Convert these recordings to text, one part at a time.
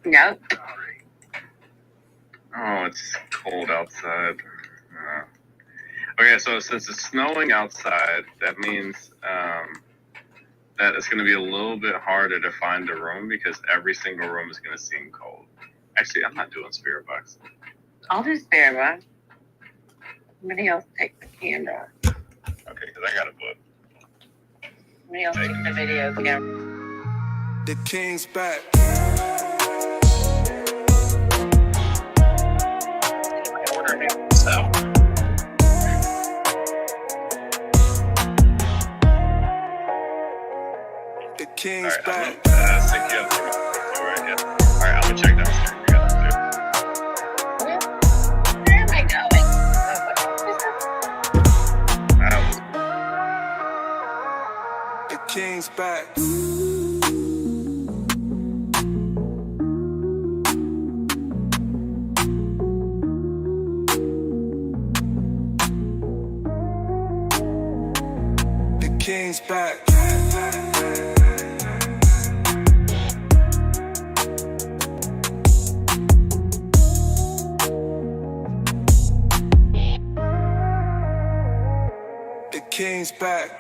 No. Oh, it's cold outside. Okay, so since it's snowing outside, that means that it's going to be a little bit harder to find a room because every single room is going to seem cold. Actually, I'm not doing spirit box. I'll do spirit box. Somebody else take the camera. Okay, because I got a book. Somebody else take the video camera. The king's back. The king's back. All right, I'm gonna check downstairs. Where am I going? The king's back. The king's back. The king's back. The king's back.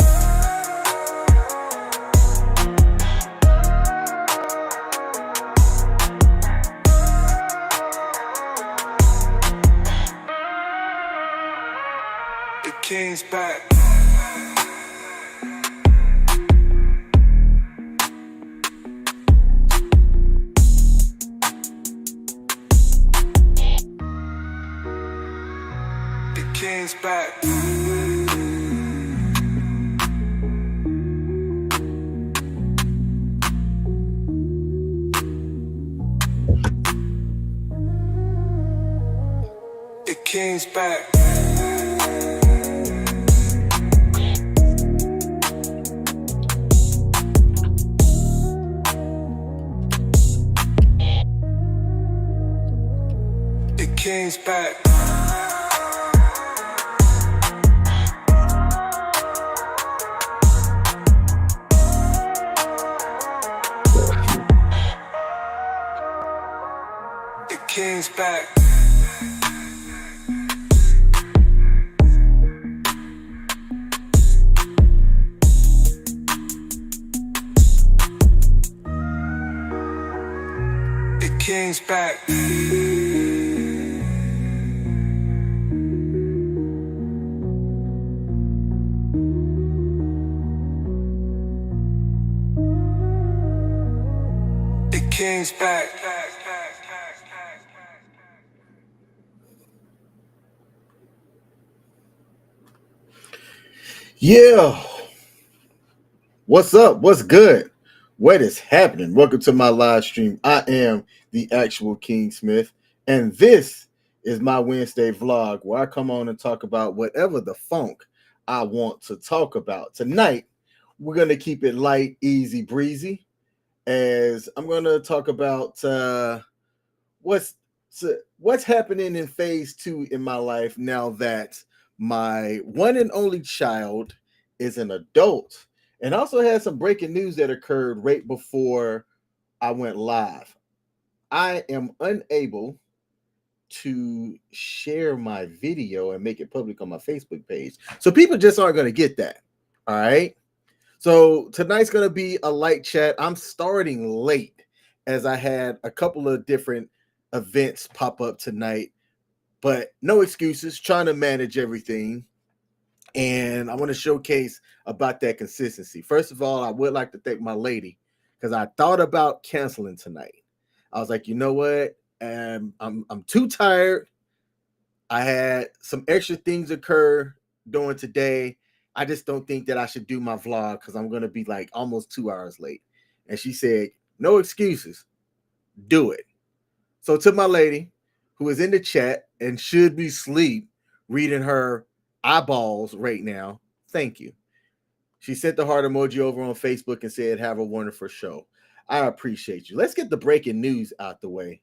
The king's back. The king's back. The king's back. The king's back. The king's back. The king's back. Yeah. What's up? What's good? What is happening? Welcome to my live stream. I am the actual King Smith, and this is my Wednesday vlog where I come on and talk about whatever the funk I want to talk about. Tonight, we're going to keep it light, easy, breezy, as I'm going to talk about what's happening in phase 2 in my life now that my one and only child is an adult. And also had some breaking news that occurred right before I went live. I am unable to share my video and make it public on my Facebook page. So people just aren't going to get that. All right. So tonight's going to be a light chat. I'm starting late as I had a couple of different events pop up tonight, but no excuses, trying to manage everything. And I want to showcase about that consistency. First of all, I would like to thank my lady because I thought about canceling tonight. I was like, you know what? I'm too tired. I had some extra things occur during today. I just don't think that I should do my vlog because I'm going to be like almost 2 hours late. And she said, no excuses. Do it. So to my lady who is in the chat and should be asleep reading her eyeballs right now, thank you. She sent the heart emoji over on Facebook and said, have a wonderful show. I appreciate you. Let's get the breaking news out the way.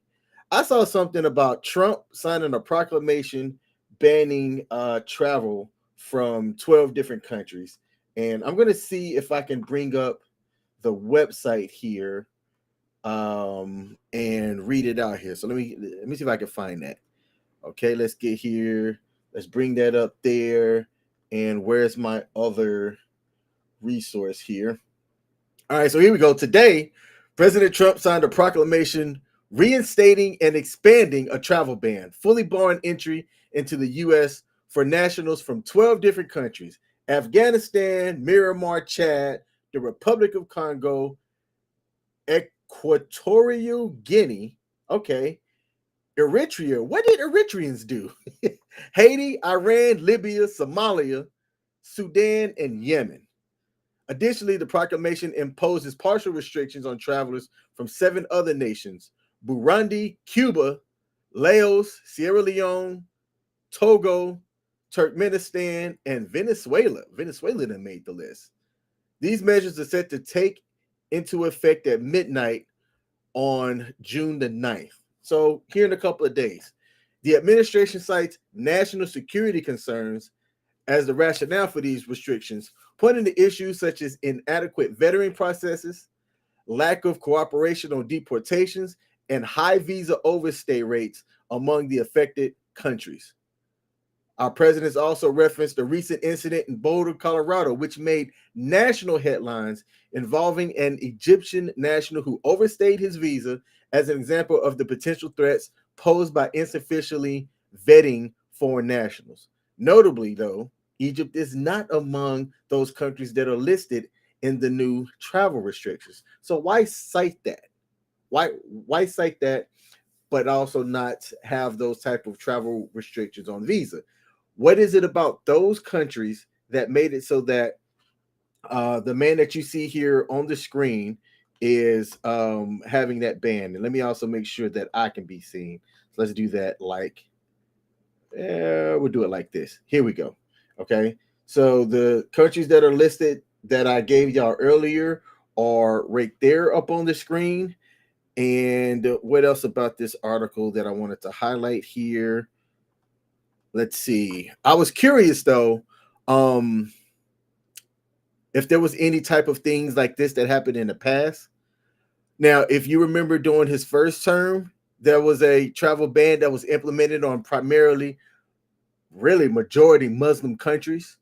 I saw something about Trump signing a proclamation banning travel from 12 different countries. And I'm going to see if I can bring up the website here and read it out here. So let me see if I can find that. Okay, let's get here. Let's bring that up there. And where's my other resource here? All right, so here we go. Today, President Trump signed a proclamation reinstating and expanding a travel ban, fully barring entry into the U.S. for nationals from 12 different countries: Afghanistan, Myanmar, Chad, the Republic of Congo, Equatorial Guinea, okay, Eritrea. What did Eritreans do? Haiti, Iran, Libya, Somalia, Sudan, and Yemen. Additionally, the proclamation imposes partial restrictions on travelers from 7 other nations: Burundi, Cuba, Laos, Sierra Leone, Togo, Turkmenistan, and Venezuela. Venezuela done made the list. These measures are set to take into effect at midnight on June the 9th. So here in a couple of days. The administration cites national security concerns as the rationale for these restrictions, pointing to issues such as inadequate vetting processes, lack of cooperation on deportations, and high visa overstay rates among the affected countries. Our presidents also referenced a recent incident in Boulder, Colorado, which made national headlines involving an Egyptian national who overstayed his visa as an example of the potential threats posed by insufficiently vetting foreign nationals. Notably, though, Egypt is not among those countries that are listed in the new travel restrictions. So why cite that? Why cite that, but also not have those type of travel restrictions on visa? What is it about those countries that made it so that the man that you see here on the screen is having that ban? And let me also make sure that I can be seen. So let's do that we'll do it like this. Here we go. Okay. So the countries that are listed that I gave y'all earlier are right there up on the screen. And what else about this article that I wanted to highlight here? Let's see. I was curious though, if there was any type of things like this that happened in the past. Now, if you remember during his first term, there was a travel ban that was implemented on primarily, really majority Muslim countries.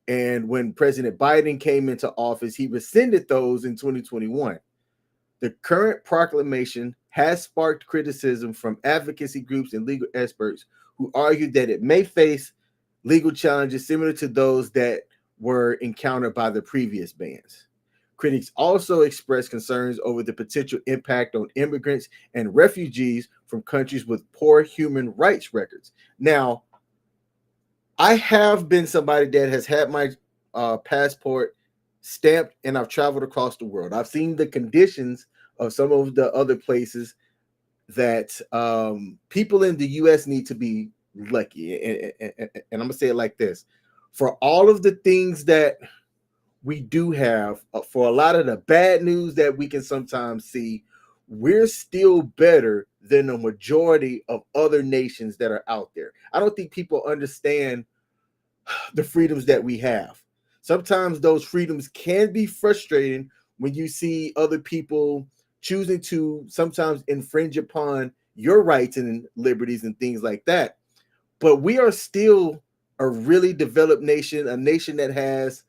And when President Biden came into office, he rescinded those in 2021. The current proclamation has sparked criticism from advocacy groups and legal experts who argued that it may face legal challenges similar to those that were encountered by the previous bans. Critics also expressed concerns over the potential impact on immigrants and refugees from countries with poor human rights records. Now, I have been somebody that has had my passport stamped and I've traveled across the world. I've seen the conditions of some of the other places that people in the U.S. need to be lucky. And I'm going to say it like this. For all of the things that we do have, for a lot of the bad news that we can sometimes see, we're still better than the majority of other nations that are out there. I don't think people understand the freedoms that we have. Sometimes those freedoms can be frustrating when you see other people choosing to sometimes infringe upon your rights and liberties and things like that. But we are still a really developed nation, a nation that has,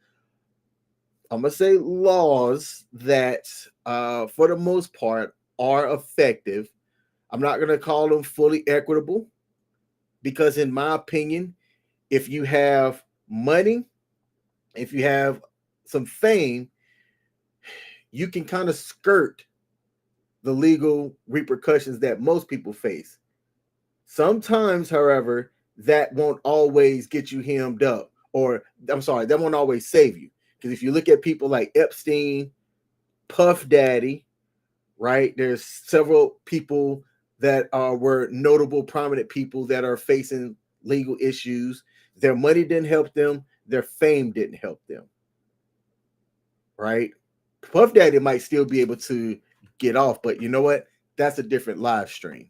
I'm going to say, laws that for the most part are effective. I'm not going to call them fully equitable because in my opinion, if you have money, if you have some fame, you can kind of skirt the legal repercussions that most people face. Sometimes, however, that won't always get you hemmed up, or I'm sorry, that won't always save you. Because if you look at people like Epstein, Puff Daddy, right? There's several people that were notable, prominent people that are facing legal issues. Their money didn't help them. Their fame didn't help them, right? Puff Daddy might still be able to get off, but you know what? That's a different live stream.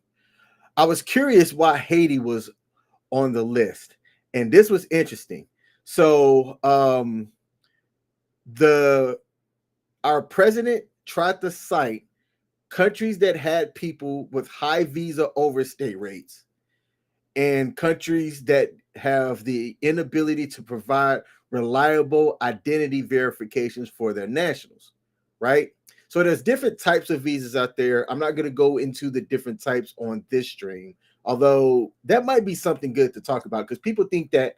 I was curious why Haiti was on the list, and this was interesting. So, our president tried to cite countries that had people with high visa overstay rates and countries that have the inability to provide reliable identity verifications for their nationals, right? So there's different types of visas out there. I'm not going to go into the different types on this stream, although that might be something good to talk about because people think that,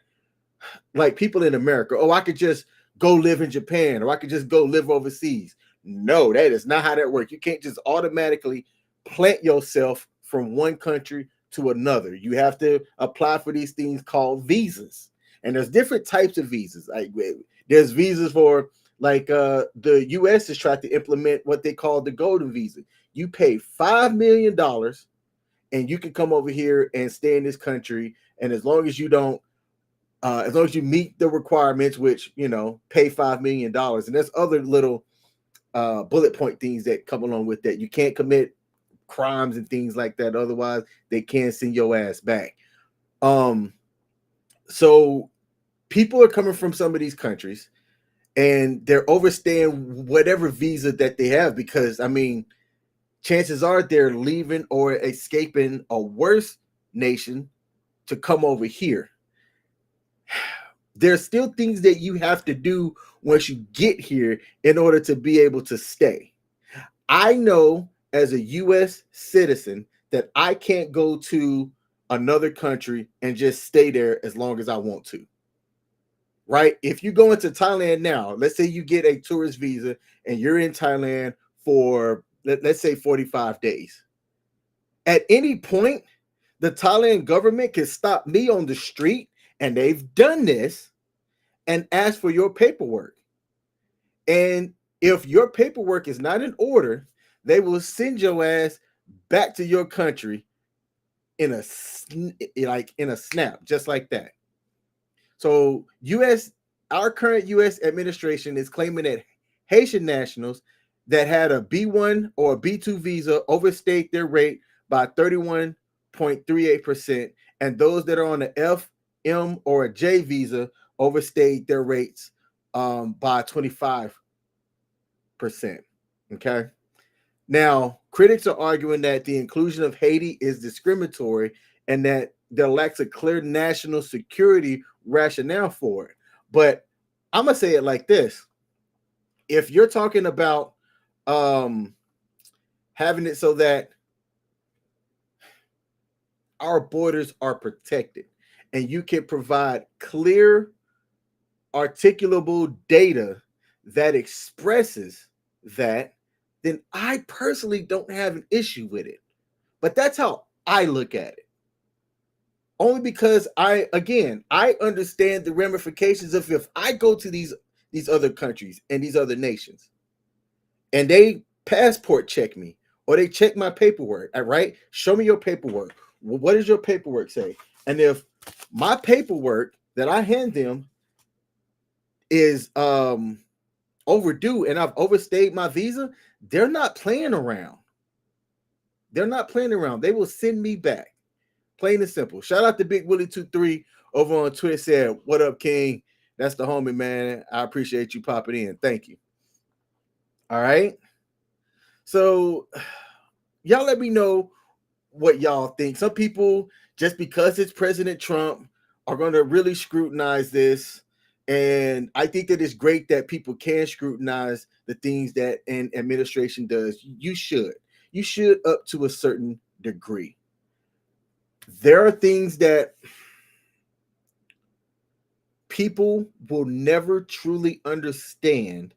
like people in America, oh, I could just go live in Japan or I could just go live overseas. No, that is not how that works. You can't just automatically plant yourself from one country to another. You have to apply for these things called visas. And there's different types of visas. Like there's visas for like the US has tried to implement what they call the golden visa. You pay $5 million and you can come over here and stay in this country. And as long as you don't as long as you meet the requirements, which, you know, pay $5 million. And there's other little bullet point things that come along with that. You can't commit crimes and things like that. Otherwise, they can send your ass back. So people are coming from some of these countries and they're overstaying whatever visa that they have because, I mean, chances are they're leaving or escaping a worse nation to come over here. There's still things that you have to do once you get here in order to be able to stay. I know as a U.S. citizen that I can't go to another country and just stay there as long as I want to. Right? If you go into Thailand now, let's say you get a tourist visa and you're in Thailand for, let's say 45 days. At any point, the Thailand government can stop me on the street, and they've done this, and ask for your paperwork. And if your paperwork is not in order, they will send your ass back to your country in a snap, just like that. So our current U.S. administration is claiming that Haitian nationals that had a B1 or a B2 visa overstayed their rate by 31.38%, and those that are on the F, M, or a J visa overstayed their rates by 25%. Okay. Now, critics are arguing that the inclusion of Haiti is discriminatory and that there lacks a clear national security rationale for it. But I'm going to say it like this. If you're talking about having it so that our borders are protected and you can provide clear, articulable data that expresses that, then I personally don't have an issue with it. But that's how I look at it. Only because I understand the ramifications of if I go to these other countries and these other nations and they passport check me or they check my paperwork, all right? Show me your paperwork. What does your paperwork say? And if my paperwork that I hand them is overdue and I've overstayed my visa, they're not playing around. They're not playing around. They will send me back. Plain and simple. Shout out to Big Willie 23 over on Twitter. Said, "What up, King? That's the homie, man. I appreciate you popping in. Thank you." All right. So y'all let me know what y'all think. Some people, just because it's President Trump, are going to really scrutinize this. And I think that it's great that people can scrutinize the things that an administration does. You should up to a certain degree. There are things that people will never truly understand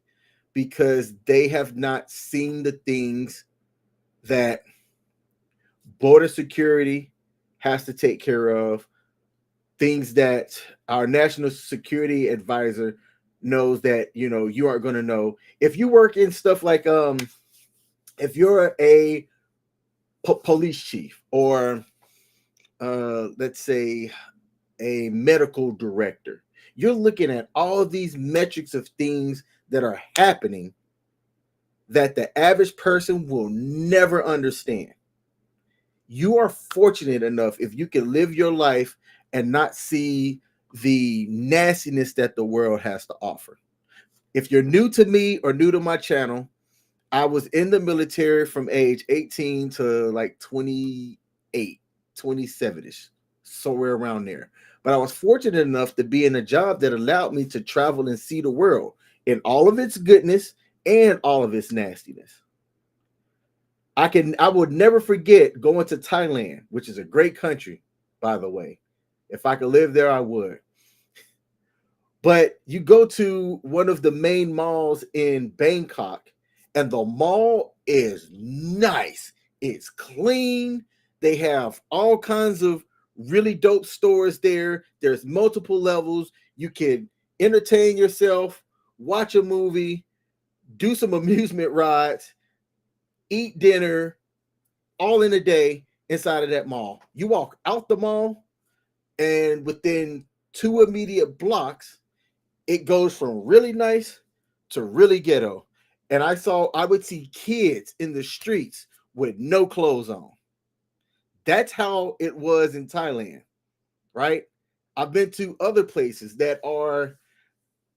because they have not seen the things that border security has to take care of, things that our national security advisor knows that, you know, you aren't going to know. If you work in stuff like, if you're a police chief or let's say a medical director, you're looking at all of these metrics of things that are happening that the average person will never understand. You are fortunate enough if you can live your life and not see the nastiness that the world has to offer. If you're new to me or new to my channel, I was in the military from age 18 to like 28, 27ish, somewhere around there. But I was fortunate enough to be in a job that allowed me to travel and see the world in all of its goodness and all of its nastiness. I would never forget going to Thailand, which is a great country, by the way. If I could live there, I would. But you go to one of the main malls in Bangkok, and the mall is nice. It's clean. They have all kinds of really dope stores there. There's multiple levels. You can entertain yourself, watch a movie, do some amusement rides, eat dinner, all in a day inside of that mall. You walk out the mall, and within 2 immediate blocks, it goes from really nice to really ghetto. And I would see kids in the streets with no clothes on. That's how it was in Thailand, right? I've been to other places that are,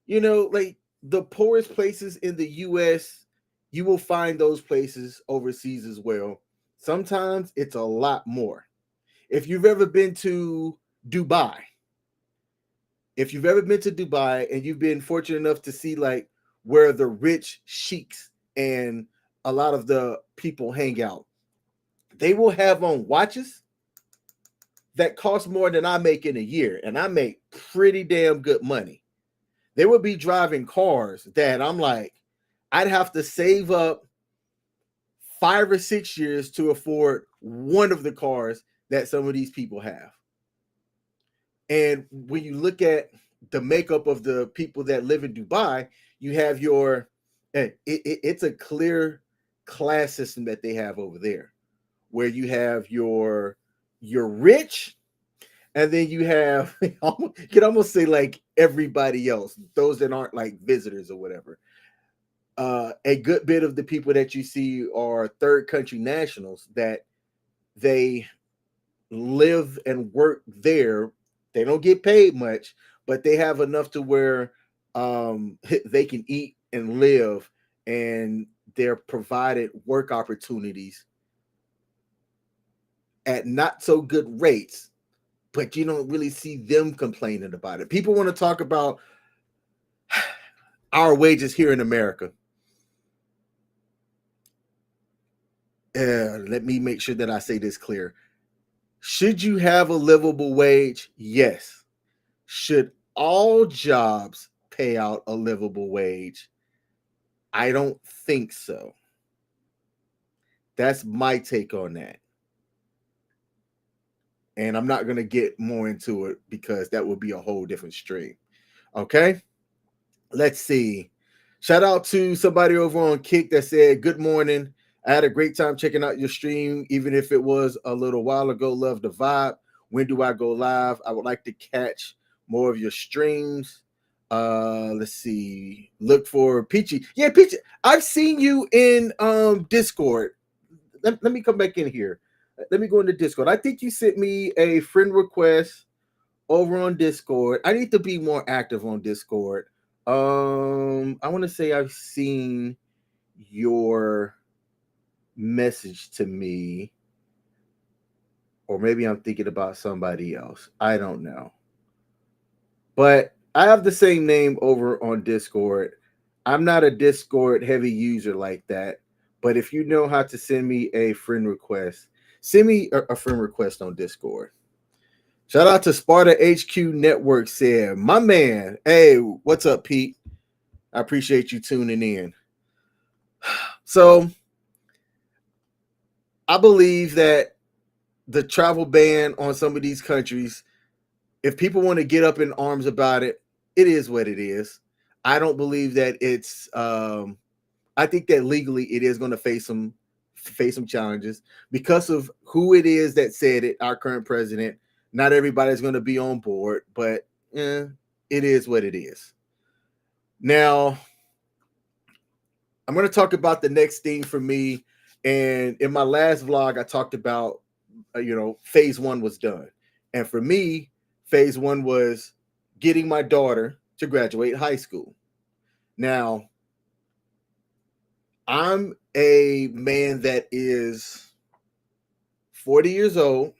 like the poorest places in the US. You will find those places overseas as well. Sometimes it's a lot more. If you've ever been to Dubai, if you've ever been to Dubai and you've been fortunate enough to see like where the rich sheiks and a lot of the people hang out, they will have on watches that cost more than I make in a year, and I make pretty damn good money. They would be driving cars that I'm like, I'd have to save up 5 or 6 years to afford one of the cars that some of these people have. And when you look at the makeup of the people that live in Dubai, you have it's a clear class system that they have over there, where you have your rich, and then you have you can almost say like everybody else, those that aren't like visitors or whatever. A good bit of the people that you see are third country nationals that they live and work there. They don't get paid much, but they have enough to where they can eat and live, and they're provided work opportunities at not so good rates, but you don't really see them complaining about it. People want to talk about our wages here in America. Let me make sure that I say this clear. Should you have a livable wage? Yes. Should all jobs pay out a livable wage? I don't think so. That's my take on that. And I'm not going to get more into it because that would be a whole different stream. Okay? Let's see. Shout out to somebody over on Kick that said, "Good morning. I had a great time checking out your stream, even if it was a little while ago. Love the vibe. When do I go live? I would like to catch more of your streams." Let's see. Look for Peachy. Yeah, Peachy. I've seen you in Discord. Let me come back in here. Let me go into Discord. I think you sent me a friend request over on Discord. I need to be more active on Discord. I want to say I've seen your message to me, or maybe I'm thinking about somebody else. I don't know. But I have the same name over on Discord. I'm not a Discord heavy user like that. But if you know how to send me a friend request, send me a friend request on Discord. Shout out to Sparta HQ Network said, "My man, hey, what's up, Pete? I appreciate you tuning in." So I believe that the travel ban on some of these countries, if people want to get up in arms about it, it is what it is. I don't believe that it's I think that legally it is going to face some challenges because of who it is that said it, our current president. Not everybody's going to be on board, but it is what it is. Now, I'm going to talk about the next thing for me. And in my last vlog, I talked about, phase one was done. And for me, phase one was getting my daughter to graduate high school. Now, I'm a man that is 40 years old.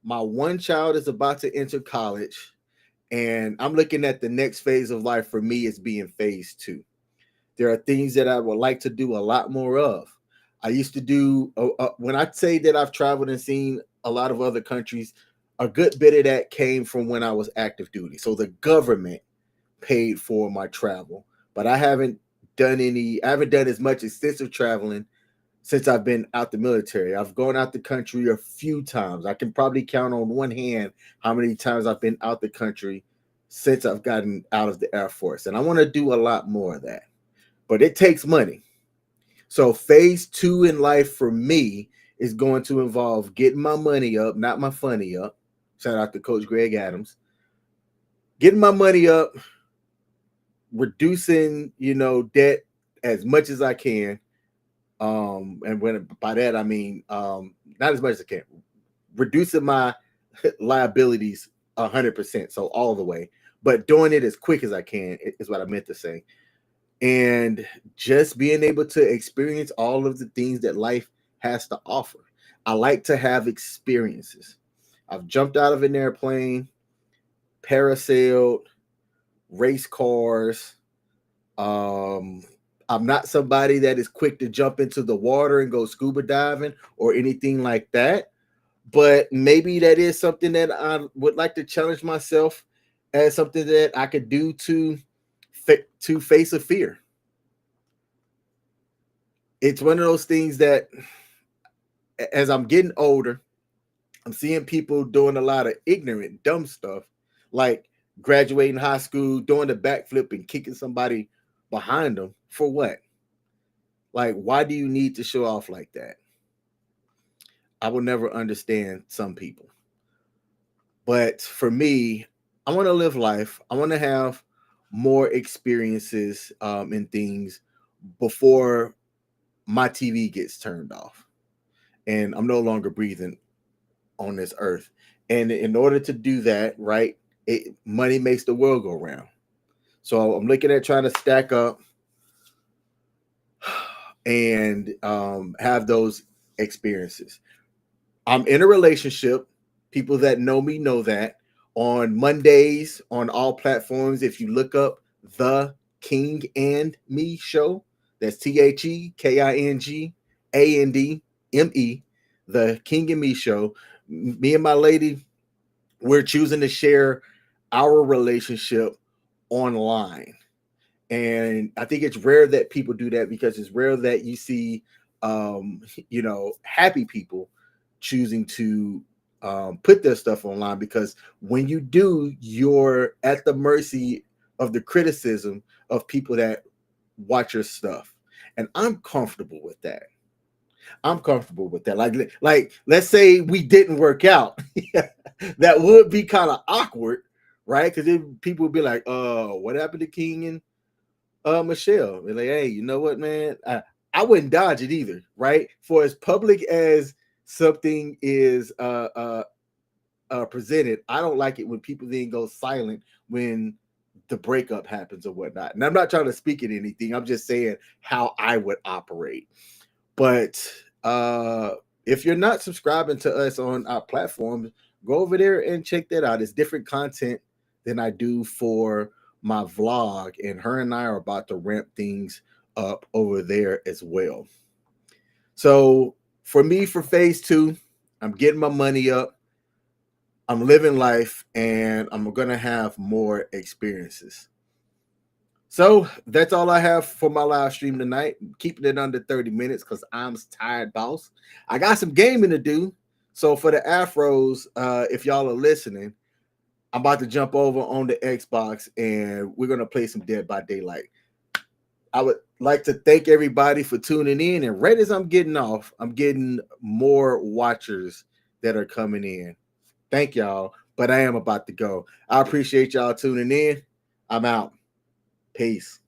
My one child is about to enter college, and I'm looking at the next phase of life for me as being phase 2. There are things that I would like to do a lot more of. I used to do, when I say that I've traveled and seen a lot of other countries, a good bit of that came from when I was active duty. So the government paid for my travel, but I haven't done as much extensive traveling since I've been out the military. I've gone out the country a few times. I can probably count on one hand how many times I've been out the country since I've gotten out of the Air Force. And I want to do a lot more of that. But it takes money. So phase 2 in life for me is going to involve getting my money up, not my funny up. Shout out to Coach Greg Adams. Getting my money up, reducing, debt as much as I can. And when by that I mean not as much as I can, reducing my liabilities 100%, so all the way, but doing it as quick as I can is what I meant to say. And just being able to experience all of the things that life has to offer. I like to have experiences. I've jumped out of an airplane, parasailed, race cars. I'm not somebody that is quick to jump into the water and go scuba diving or anything like that. But maybe that is something that I would like to challenge myself as something that I could do to face a fear. It's one of those things that as I'm getting older, I'm seeing people doing a lot of ignorant, dumb stuff, like graduating high school, doing the backflip and kicking somebody behind them. For what? Like, why do you need to show off like that? I will never understand some people. But for me, I want to live life. I want to have more experiences and things before my TV gets turned off and I'm no longer breathing on this earth. And in order to do that, right, money makes the world go round. So I'm looking at trying to stack up and have those experiences. I'm in a relationship. People that know me know that. On Mondays, on all platforms, if you look up The King and Me Show, that's TheKingandme, The King and Me Show. Me and my lady, we're choosing to share our relationship online. And I think it's rare that people do that because it's rare that you see, happy people choosing to put their stuff online, because when you do, you're at the mercy of the criticism of people that watch your stuff. And I'm comfortable with that. Like let's say we didn't work out. That would be kind of awkward, right? Because people would be like, what happened to King and Michelle? They're like, hey, you know what, man? I wouldn't dodge it either, right? For as public as something is presented, I don't like it when people then go silent when the breakup happens or whatnot. And I'm not trying to speak at anything. I'm just saying how I would operate. But if you're not subscribing to us on our platforms, go over there and check that out. It's different content than I do for my vlog, and her and I are about to ramp things up over there as well. So for me, for phase 2, I'm getting my money up, I'm living life, and I'm going to have more experiences. So that's all I have for my live stream tonight. Keeping it under 30 minutes because I'm tired, boss. I got some gaming to do. So for the Afros, if y'all are listening, I'm about to jump over on the Xbox and we're going to play some Dead by Daylight. I would like to thank everybody for tuning in. And right as I'm getting off, I'm getting more watchers that are coming in. Thank y'all. But I am about to go. I appreciate y'all tuning in. I'm out. Peace.